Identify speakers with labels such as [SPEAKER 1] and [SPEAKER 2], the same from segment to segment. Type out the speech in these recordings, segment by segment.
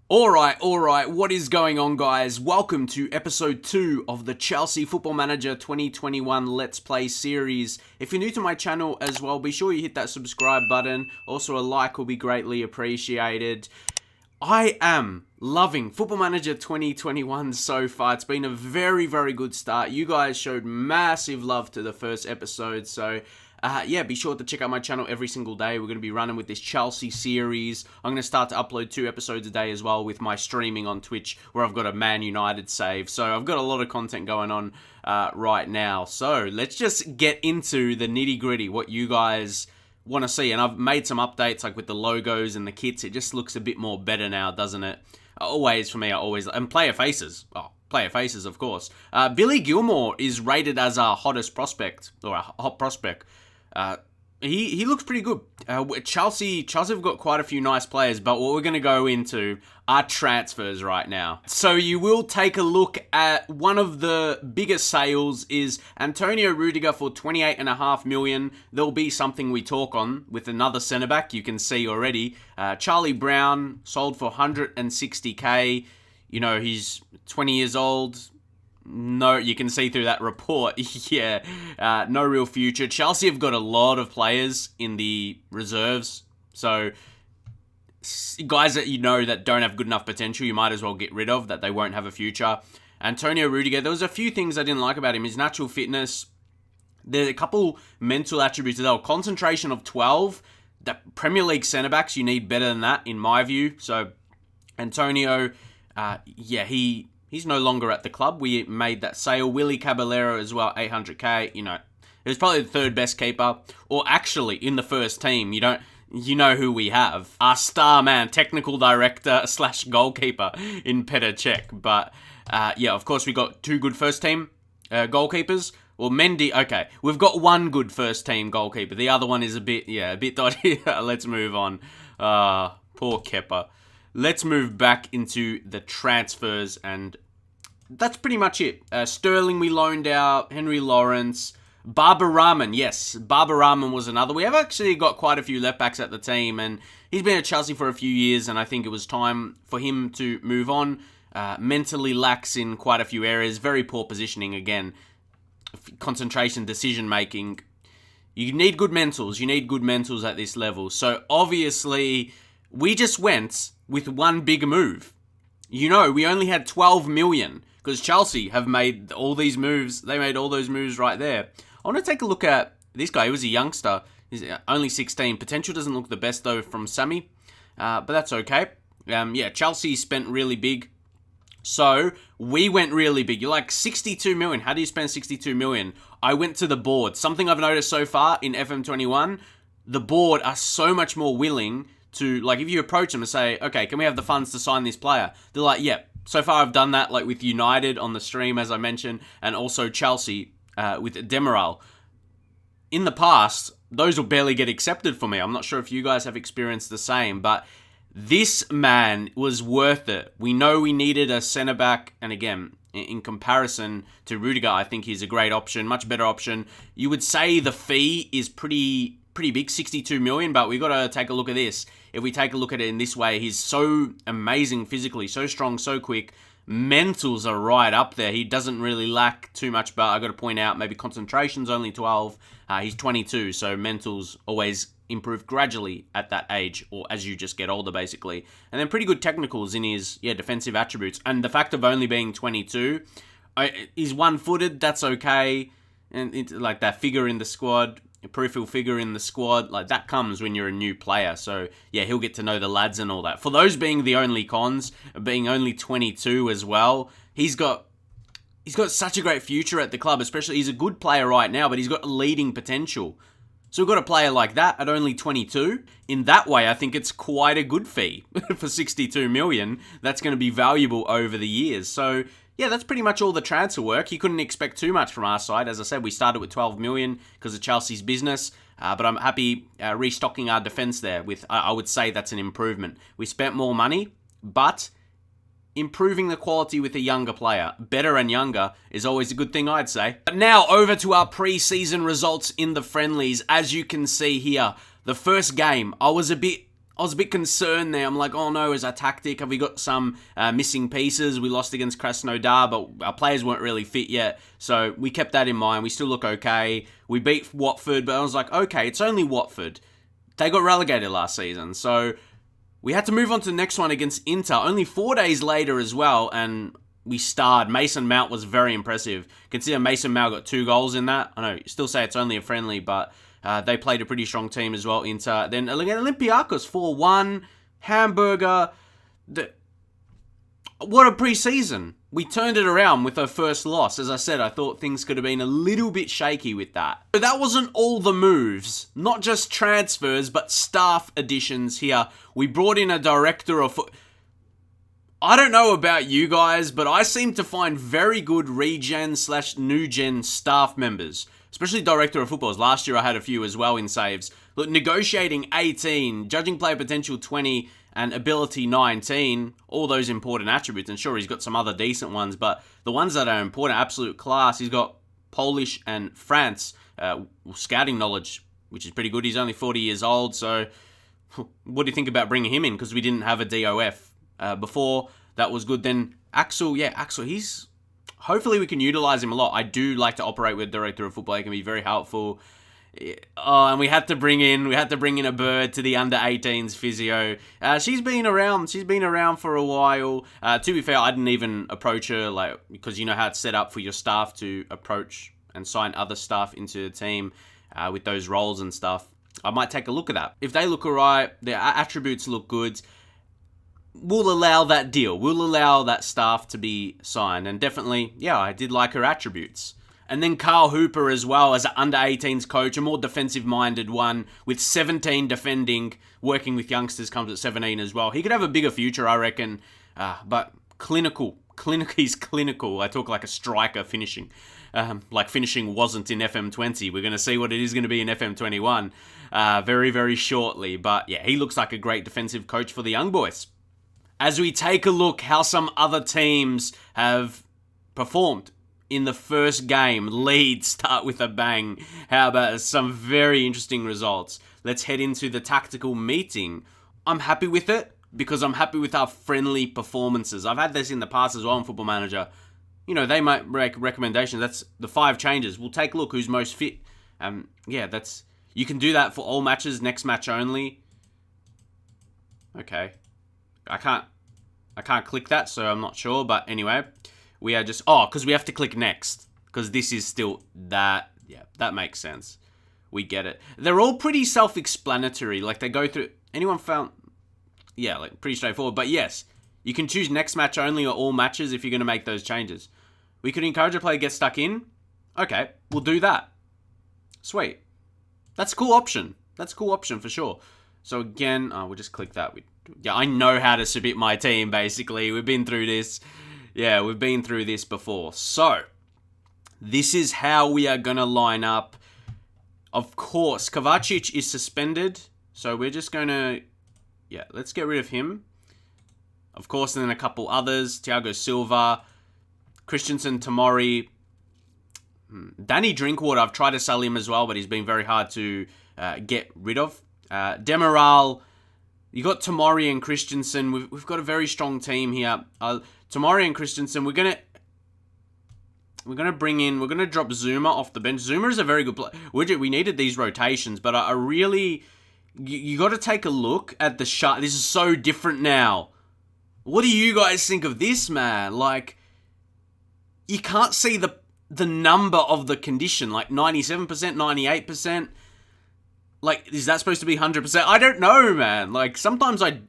[SPEAKER 1] Alright, what is going on, guys? Welcome to episode 2 of the Chelsea Football Manager 2021 Let's Play series. If you're new to my channel as well, be sure you hit that subscribe button. Also, a like will be greatly appreciated. I am loving Football Manager 2021 so far. It's been a very, very good start. You guys showed massive love to the first episode, so be sure to check out my channel every single day. We're going to be running with this Chelsea series. I'm going to start to upload 2 episodes a day as well with my streaming on Twitch, where I've got a Man United save. So I've got a lot of content going on right now. So let's just get into the nitty gritty, what you guys want to see. And I've made some updates, like with the logos and the kits. It just looks a bit more better now, doesn't it? Always, for me, and player faces. Player faces, of course. Billy Gilmore is rated as our hottest prospect, or a hot prospect. He looks pretty good. Chelsea have got quite a few nice players, but what we're going to go into are transfers right now. So you will take a look at one of the biggest sales is Antonio Rudiger for 28.5 million. There'll be something we talk on with another centre-back, you can see already. Charlie Brown sold for 160k. You know, he's 20 years old. No, you can see through that report. No real future. Chelsea have got a lot of players in the reserves. So, guys that you know that don't have good enough potential, you might as well get rid of, that they won't have a future. Antonio Rudiger, there was a few things I didn't like about him. His natural fitness. There's a couple mental attributes as well. Concentration of 12. The Premier League centre-backs, you need better than that, in my view. So, Antonio, he's no longer at the club. We made that sale. Willy Caballero as well, 800k. You know, it was probably the third best keeper. Or actually, in the first team, you know who we have. Our star man, technical director / goalkeeper in Petr Cech. But, of course, we got 2 good first team goalkeepers. Well, Mendy, okay. We've got 1 good first team goalkeeper. The other one is a bit dodgy. Let's move on. Poor Kepa. Let's move back into the transfers, and that's pretty much it. Sterling we loaned out, Henry Lawrence, Barbara Rahman. Yes, Barbara Rahman was another. We have actually got quite a few left backs at the team, and he's been at Chelsea for a few years, and I think it was time for him to move on. Mentally lax in quite a few areas, very poor positioning again, concentration, decision making. You need good mentals. You need good mentals at this level. So obviously, we just went with one big move. You know, we only had 12 million because Chelsea have made all these moves. They made all those moves right there. I want to take a look at this guy. He was a youngster. He's only 16. Potential doesn't look the best, though, from Sammy. But that's okay. Chelsea spent really big. So, we went really big. You're like, 62 million. How do you spend 62 million? I went to the board. Something I've noticed so far in FM21, the board are so much more willing to, like, if you approach them and say, okay, can we have the funds to sign this player? They're like, yeah. So far I've done that, like with United on the stream, as I mentioned, and also Chelsea with Demiral. In the past, those will barely get accepted for me. I'm not sure if you guys have experienced the same, but this man was worth it. We know we needed a centre-back, and again, in comparison to Rudiger, I think he's a great option, much better option. You would say the fee is pretty big, 62 million, but we've got to take a look at this. If we take a look at it in this way, he's so amazing physically, so strong, so quick. Mentals are right up there. He doesn't really lack too much, but I got to point out, maybe concentration's only 12. He's 22, so mentals always improve gradually at that age, or as you just get older, basically. And then pretty good technicals in his defensive attributes. And the fact of only being 22, he's one-footed, that's okay. And it's like that figure in the squad, peripheral figure in the squad, like that comes when you're a new player. So yeah, he'll get to know the lads and all that. For those being the only cons, being only 22 as well, he's got such a great future at the club, especially he's a good player right now, but he's got leading potential. So we've got a player like that at only 22. In that way, I think it's quite a good fee for 62 million. That's going to be valuable over the years. So yeah, that's pretty much all the transfer work. You couldn't expect too much from our side. As I said, we started with 12 million because of Chelsea's business. But I'm happy restocking our defence there with, I would say that's an improvement. We spent more money, but improving the quality with a younger player, better and younger, is always a good thing, I'd say. But now over to our pre-season results in the friendlies. As you can see here, the first game, I was a bit I was a bit concerned there. I'm like, oh no, is our tactic? Have we got some missing pieces? We lost against Krasnodar, but our players weren't really fit yet. So we kept that in mind. We still look okay. We beat Watford, but I was like, okay, it's only Watford. They got relegated last season. So we had to move on to the next one against Inter, only 4 days later as well, and we starred. Mason Mount was very impressive. Consider Mason Mount got 2 goals in that. I know, you still say it's only a friendly, but they played a pretty strong team as well, Inter. Then Olympiacos 4-1. Hamburger. What a pre-season. We turned it around with our first loss. As I said, I thought things could have been a little bit shaky with that. But that wasn't all the moves. Not just transfers, but staff additions here. We brought in a director of... I don't know about you guys, but I seem to find very good regen/new-gen staff members. Especially director of footballs. Last year I had a few as well in saves. Look, negotiating 18, judging player potential 20, and ability 19. All those important attributes. And sure, he's got some other decent ones, but the ones that are important, absolute class. He's got Polish and France scouting knowledge, which is pretty good. He's only 40 years old, so what do you think about bringing him in? Because we didn't have a DOF before. That was good. Then Axel, he's... Hopefully we can utilize him a lot. I do like to operate with director of football. He can be very helpful. Oh, and we had to bring in a bird to the under 18s physio. She's been around for a while. To be fair, I didn't even approach her, because you know how it's set up for your staff to approach and sign other staff into the team with those roles and stuff. I might take a look at that. If they look alright, their attributes look good, we'll allow that deal. We'll allow that staff to be signed. And definitely, I did like her attributes. And then Carl Hooper as well as an under-18s coach, a more defensive-minded one with 17 defending, working with youngsters comes at 17 as well. He could have a bigger future, I reckon, but clinical. He's clinical. I talk like a striker finishing. Like finishing wasn't in FM20. We're going to see what it is going to be in FM21 very, very shortly. But yeah, he looks like a great defensive coach for the young boys. As we take a look how some other teams have performed in the first game, Leeds start with a bang. How about some very interesting results? Let's head into the tactical meeting. I'm happy with it because I'm happy with our friendly performances. I've had this in the past as well in Football Manager. You know, they might make recommendations. That's the 5 changes. We'll take a look who's most fit. You can do that for all matches, next match only. Okay. I can't click that, so I'm not sure. But anyway, we are just... because we have to click next. Because this is still that... Yeah, that makes sense. We get it. They're all pretty self-explanatory. Like, they go through... Anyone found... Yeah, like, pretty straightforward. But yes, you can choose next match only or all matches if you're going to make those changes. We could encourage a player to get stuck in. Okay, we'll do that. Sweet. That's a cool option. That's a cool option for sure. So again, we'll just click that. I know how to submit my team, basically. We've been through this. Yeah, we've been through this before. So, this is how we are going to line up. Of course, Kovacic is suspended. So, we're just going to... Yeah, let's get rid of him. Of course, and then a couple others. Thiago Silva, Christensen, Tomori. Danny Drinkwater, I've tried to sell him as well, but he's been very hard to get rid of. Demiral, you got Tomori and Christensen. We've got a very strong team here. Tomori and Christensen, we're gonna drop Zuma off the bench. Zuma is a very good player. We needed these rotations, but I really, you got to take a look at the shot. This is so different now. What do you guys think of this, man? Like, you can't see the number of the condition, like 97%, 98%. Like, is that supposed to be 100%? I don't know, man. Like, sometimes I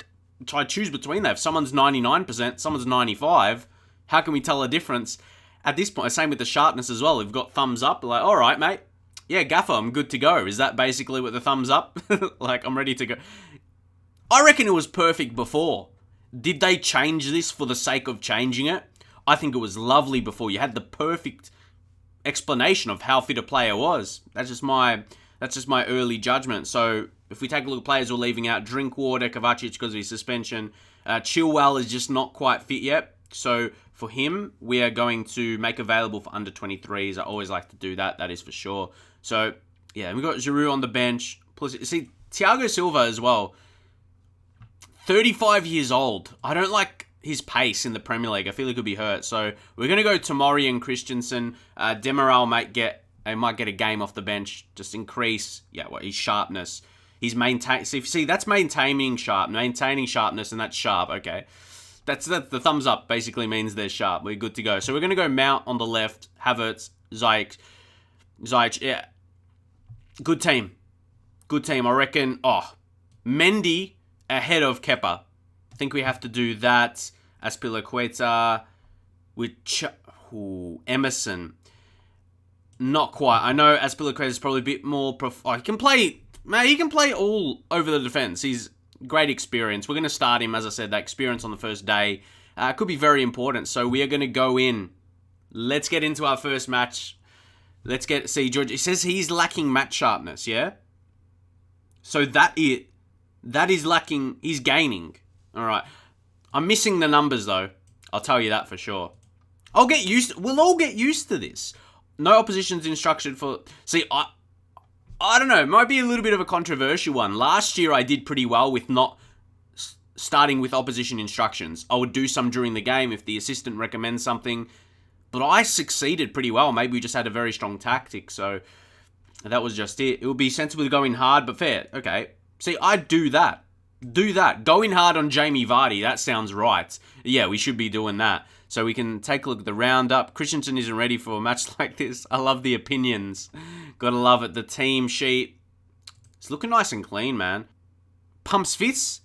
[SPEAKER 1] try to choose between that. If someone's 99%, someone's 95%, how can we tell a difference? At this point, same with the sharpness as well. We've got thumbs up. Like, all right, mate. Yeah, gaffer, I'm good to go. Is that basically what the thumbs up? Like, I'm ready to go. I reckon it was perfect before. Did they change this for the sake of changing it? I think it was lovely before. You had the perfect explanation of how fit a player was. That's just my early judgment. So if we take a look at players we're leaving out, Drinkwater, Kovacic because of his suspension. Chilwell is just not quite fit yet. So for him, we are going to make available for under 23s. I always like to do that. That is for sure. So yeah, we got Giroud on the bench. Plus, see, Thiago Silva as well. 35 years old. I don't like his pace in the Premier League. I feel he could be hurt. So we're going to go Tomori and Christensen. Demiral might get a game off the bench. Just increase, his sharpness. He's that's maintaining sharpness, and that's sharp. Okay, that's the thumbs up. Basically means they're sharp. We're good to go. So we're gonna go Mount on the left, Havertz, Ziyech. Yeah, good team. I reckon. Mendy ahead of Kepa. I think we have to do that. Azpilicueta with Emerson. Not quite. I know Azpilicueta is probably a bit more. He can play. Man, he can play all over the defense. He's great experience. We're going to start him, as I said, that experience on the first day. Could be very important. So we are going to go in. Let's get into our first match. See, George, it says he's lacking match sharpness, yeah? So that is lacking, he's gaining. All right. I'm missing the numbers, though. I'll tell you that for sure. We'll all get used to this. No opposition's instruction for... See, I don't know. It might be a little bit of a controversial one. Last year, I did pretty well with not starting with opposition instructions. I would do some during the game if the assistant recommends something. But I succeeded pretty well. Maybe we just had a very strong tactic. So that was just it. It would be sensible to go in hard, but fair. Okay. See, I'd do that. Go in hard on Jamie Vardy. That sounds right. Yeah, we should be doing that. So we can take a look at the roundup. Christensen isn't ready for a match like this. I love the opinions. Gotta love it. The team sheet. It's looking nice and clean, man. Pumps fists.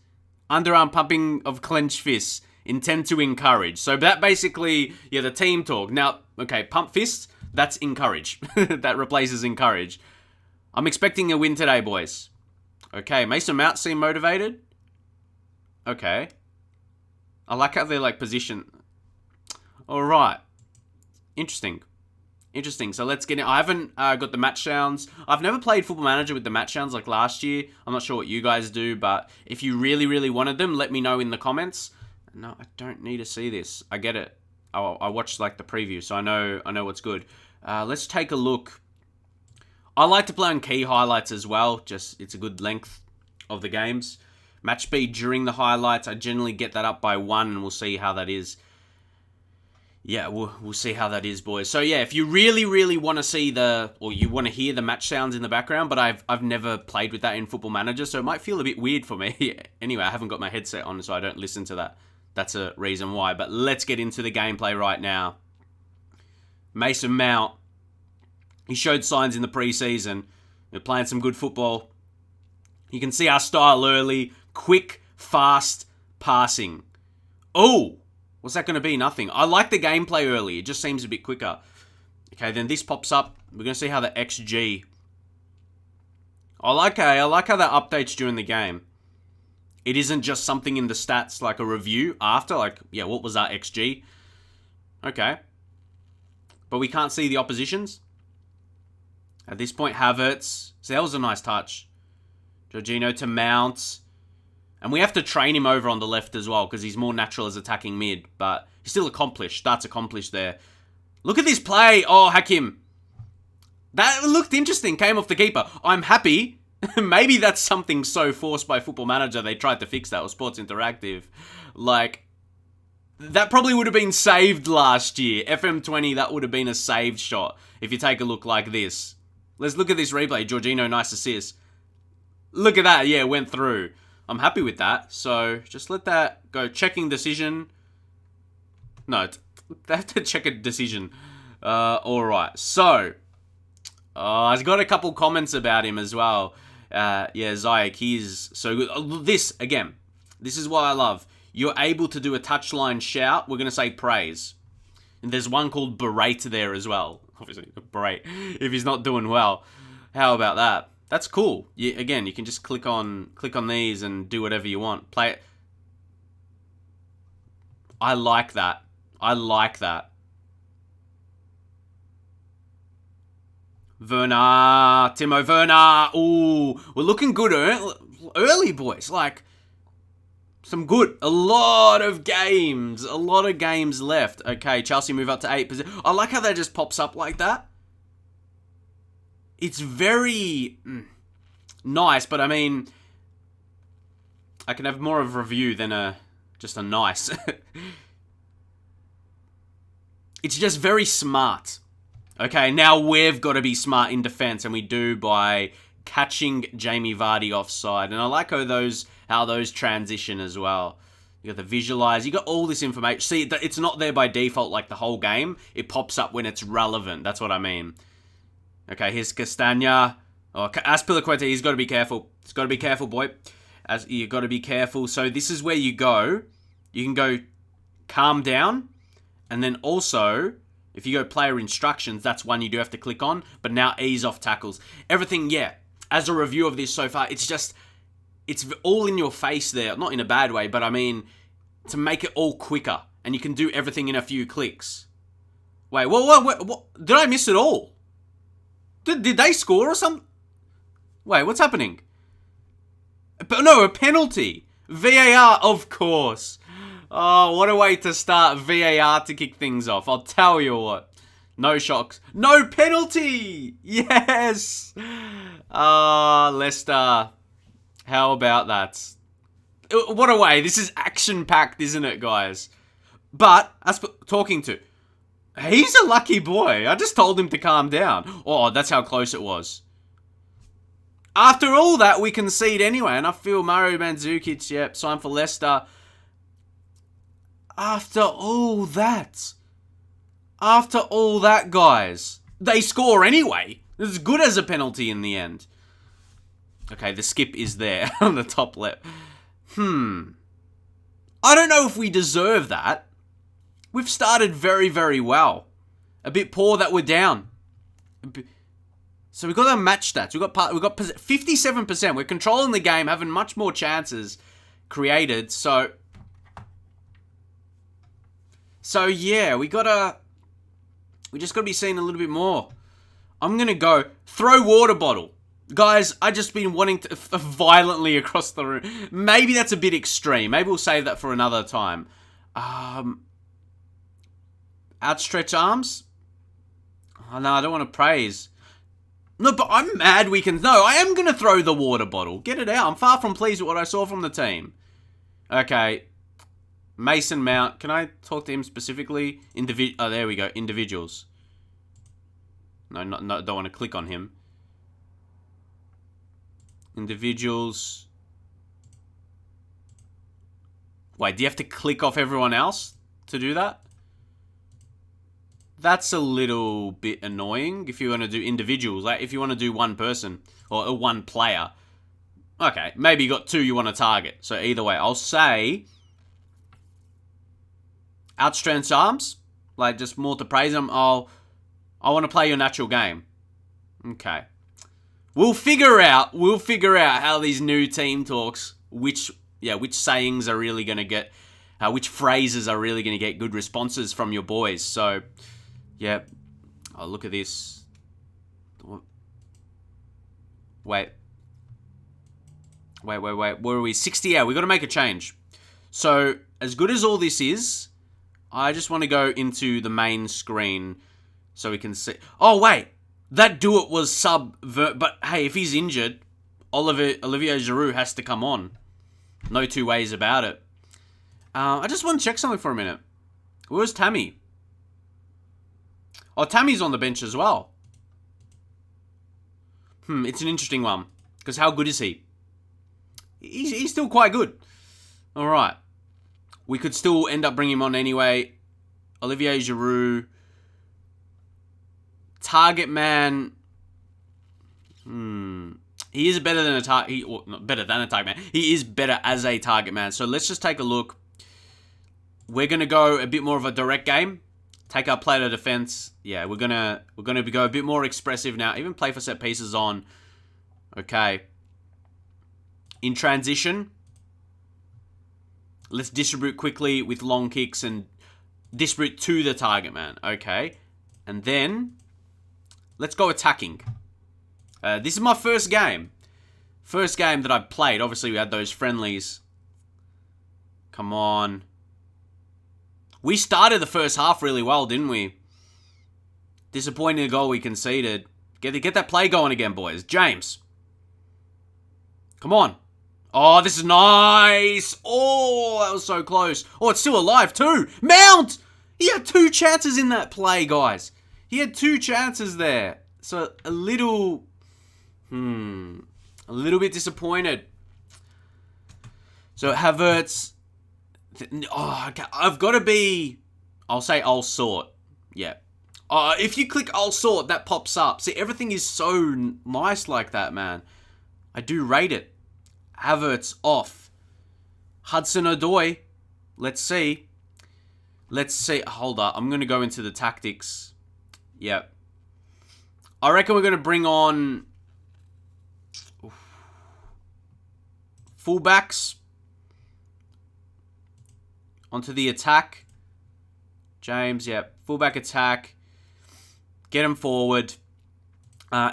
[SPEAKER 1] Underarm pumping of clenched fists. Intend to encourage. So that basically, the team talk. Now, okay, pump fists. That's encourage. That replaces encourage. I'm expecting a win today, boys. Okay, Mason Mount seem motivated. Okay. I like how they're positioned. Alright. Interesting. So let's get in. I haven't got the match sounds. I've never played Football Manager with the match sounds like last year. I'm not sure what you guys do, but if you really, really wanted them, let me know in the comments. No, I don't need to see this. I get it. I watched the preview, so I know what's good. Let's take a look. I like to play on key highlights as well. Just it's a good length of the games. Match speed during the highlights. I generally get that up by 1, and we'll see how that is. Yeah, we'll see how that is, boys. So yeah, if you really, really want to see you want to hear the match sounds in the background, but I've never played with that in Football Manager, so it might feel a bit weird for me. Anyway, I haven't got my headset on, so I don't listen to that. That's a reason why. But let's get into the gameplay right now. Mason Mount. He showed signs in the preseason. We're playing some good football. You can see our style early. Quick, fast passing. Oh! What's that going to be? Nothing. I like the gameplay early. It just seems a bit quicker. Okay, then this pops up. We're going to see how the XG... I like how that updates during the game. It isn't just something in the stats, like a review after. What was our XG? Okay. But we can't see the oppositions. At this point, Havertz. So that was a nice touch. Jorginho to Mount. And we have to train him over on the left as well, because he's more natural as attacking mid. But he's still accomplished. That's accomplished there. Look at this play. Oh, Hakim. That looked interesting. Came off the keeper. I'm happy. Maybe that's something so forced by Football Manager they tried to fix that, or Sports Interactive. That probably would have been saved last year. FM20, that would have been a saved shot. If you take a look like this. Let's look at this replay. Jorginho, nice assist. Look at that. Yeah, went through. I'm happy with that. So, just let that go. Checking decision. No, they have to check a decision. Alright. So, I've got a couple comments about him as well. Ziyech, he's so good. This is what I love. You're able to do a touchline shout. We're going to say praise. And there's one called berate there as well. Obviously, berate if he's not doing well. How about that? That's cool. You can just click on these and do whatever you want. Play it. I like that. Timo Werner. Ooh, we're looking good early, boys. Some good. A lot of games left. Okay, Chelsea move up to 8%. I like how that just pops up like that. It's very nice, but I mean, I can have more of a review than just a nice. It's just very smart. Okay, now we've got to be smart in defense, and we do by catching Jamie Vardy offside. And I like how those transition as well. You got the visualize. You got all this information. See, it's not there by default like the whole game. It pops up when it's relevant. That's what I mean. Okay, here's Castagna. Oh, Azpilicueta, he's got to be careful. He's got to be careful, boy. You got to be careful. So this is where you go. You can go calm down. And then also, if you go player instructions, that's one you do have to click on. But now ease off tackles. Everything, yeah. As a review of this so far, it's all in your face there. Not in a bad way, but I mean, to make it all quicker. And you can do everything in a few clicks. Wait, what? Did I miss it all? Did they score or something? Wait, what's happening? But no, a penalty. VAR, of course. Oh, what a way to start VAR to kick things off. I'll tell you what. No shocks. No penalty! Yes! Leicester. How about that? What a way. This is action-packed, isn't it, guys? But, talking to... He's a lucky boy. I just told him to calm down. Oh, that's how close it was. After all that, we concede anyway. And I feel Mario Mandzukic, yep, signed for Leicester. After all that, guys, they score anyway. It's as good as a penalty in the end. Okay, the skip is there on the top left. I don't know if we deserve that. We've started very, very well. A bit poor that we're down. So we've got to match that. We've got 57%. We're controlling the game, having much more chances created. So yeah, we just gotta be seeing a little bit more. I'm gonna go throw water bottle. Guys, I just been wanting to violently across the room. Maybe that's a bit extreme. Maybe we'll save that for another time. Outstretched arms? Oh, no, I don't want to praise. No, but I'm mad we can... No, I am going to throw the water bottle. Get it out. I'm far from pleased with what I saw from the team. Okay. Mason Mount. Can I talk to him specifically? Oh, there we go. Individuals. No, don't want to click on him. Individuals. Wait, do you have to click off everyone else to do that? That's a little bit annoying if you want to do individuals. Like, if you want to do one person or one player. Okay, maybe you got two you want to target. So either way, I'll say outstretched arms. Like, just more to praise them. I want to play your natural game. Okay. We'll figure out how these new team talks, which sayings are really going to get, which phrases are really going to get good responses from your boys. So, yeah. Oh, look at this. Wait. Where are we? 60, yeah, we got to make a change. So, as good as all this is, I just want to go into the main screen so we can see. Oh, wait. That do it was but hey, if he's injured, Olivier Giroud has to come on. No two ways about it. I just want to check something for a minute. Where's Tammy? Oh, Tammy's on the bench as well. It's an interesting one. Because how good is he? He's still quite good. Alright. We could still end up bringing him on anyway. Olivier Giroud. Target man. He is better than a target. Not better than a target man. He is better as a target man. So let's just take a look. We're gonna go a bit more of a direct game. Take our play to defense. Yeah, we're gonna go a bit more expressive now. Even play for set pieces on. Okay. In transition, let's distribute quickly with long kicks and distribute to the target man. Okay, and then let's go attacking. This is my first game. First game that I've played. Obviously, we had those friendlies. Come on. We started the first half really well, didn't we? Disappointing goal we conceded. Get that play going again, boys. James. Come on. Oh, this is nice. Oh, that was so close. Oh, it's still alive too. Mount! He had 2 chances in that play, guys. He had 2 chances there. So a little bit disappointed. So Havertz. Oh, okay. I've got to be. I'll say I'll sort. Yeah. If you click I'll sort, that pops up. See, everything is so nice like that, man. I do rate it. Havertz off. Hudson-Odoi. Let's see. Hold up. I'm going to go into the tactics. Yep. I reckon we're going to bring on fullbacks onto the attack. James, yep. Fullback attack. Get him forward.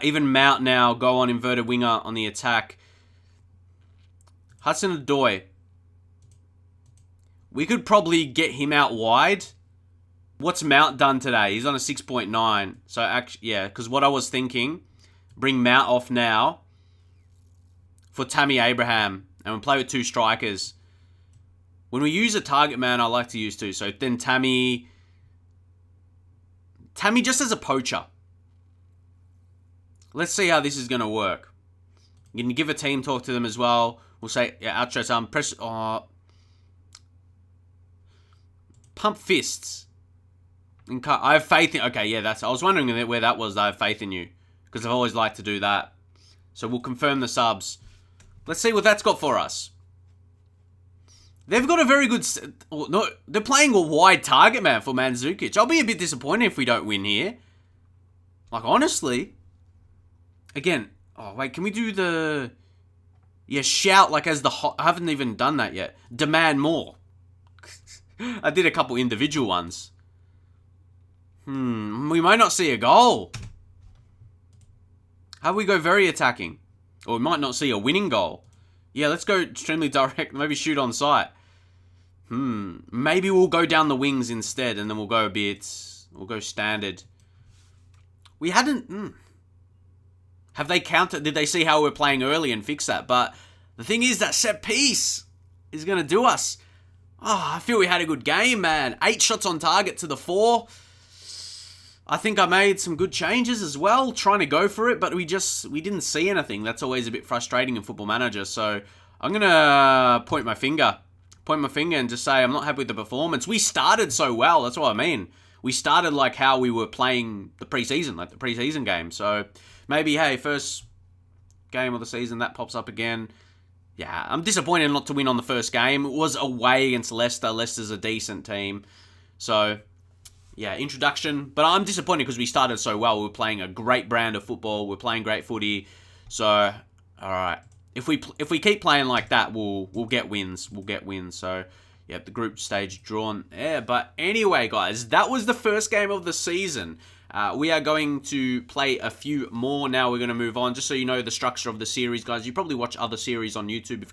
[SPEAKER 1] Even Mount now go on inverted winger on the attack. Hudson-Odoi. We could probably get him out wide. What's Mount done today? He's on a 6.9. So, actually, yeah, because what I was thinking, bring Mount off now for Tammy Abraham. And we'll play with 2 strikers. When we use a target man, I like to use 2. So then Tammy just as a poacher. Let's see how this is going to work. You can give a team talk to them as well. We'll say, yeah, outstretch arm, press, pump fists. I have faith in, okay, yeah, I was wondering where that was. I have faith in you. Because I've always liked to do that. So we'll confirm the subs. Let's see what that's got for us. They've got a very good... No, they're playing a wide target man for Mandzukic. I'll be a bit disappointed if we don't win here. Like, honestly. Again. Oh, wait. Can we do the... Yeah, shout like as the... I haven't even done that yet. Demand more. I did a couple individual ones. We might not see a goal. How do we go very attacking? Or we might not see a winning goal. Yeah, let's go extremely direct. Maybe shoot on sight. Maybe we'll go down the wings instead, and then we'll go a bit... We'll go standard. We hadn't... Have they counted... Did they see how we're playing early and fix that? But the thing is, that set piece is going to do us. Oh, I feel we had a good game, man. 8 shots on target to the 4. I think I made some good changes as well, trying to go for it, but we didn't see anything. That's always a bit frustrating in Football Manager. So I'm going to point my finger and just say I'm not happy with the performance. We started so well. That's what I mean. We started like how we were playing the preseason, like the preseason game. So maybe, hey, first game of the season, that pops up again. Yeah, I'm disappointed not to win on the first game. It was away against Leicester. Leicester's a decent team. So, yeah, introduction. But I'm disappointed because we started so well. We were playing a great brand of football. We're playing great footy. So, all right. If we keep playing like that, we'll get wins. We'll get wins. So, yeah, the group stage drawn. Yeah, but anyway, guys, that was the first game of the season. We are going to play a few more now. We're going to move on. Just so you know the structure of the series, guys. You probably watch other series on YouTube.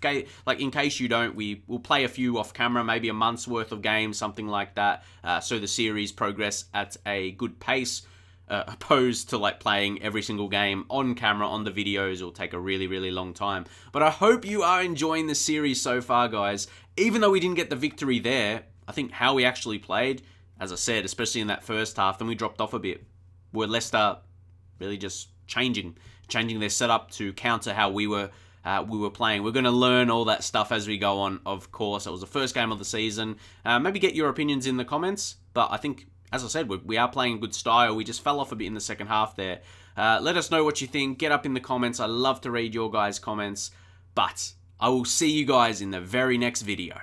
[SPEAKER 1] In case you don't, we'll play a few off camera, maybe a month's worth of games, something like that. So the series progress at a good pace. Opposed to like playing every single game on camera on the videos. It'll take a really, really long time. But I hope you are enjoying this series so far, guys. Even though we didn't get the victory there, I think how we actually played, as I said, especially in that first half, then we dropped off a bit. Were Leicester really just changing their setup to counter how we were playing. We're going to learn all that stuff as we go on, of course. It was the first game of the season. Maybe get your opinions in the comments. But I think, as I said, we are playing good style. We just fell off a bit in the second half there. Let us know what you think. Get up in the comments. I love to read your guys' comments. But I will see you guys in the very next video.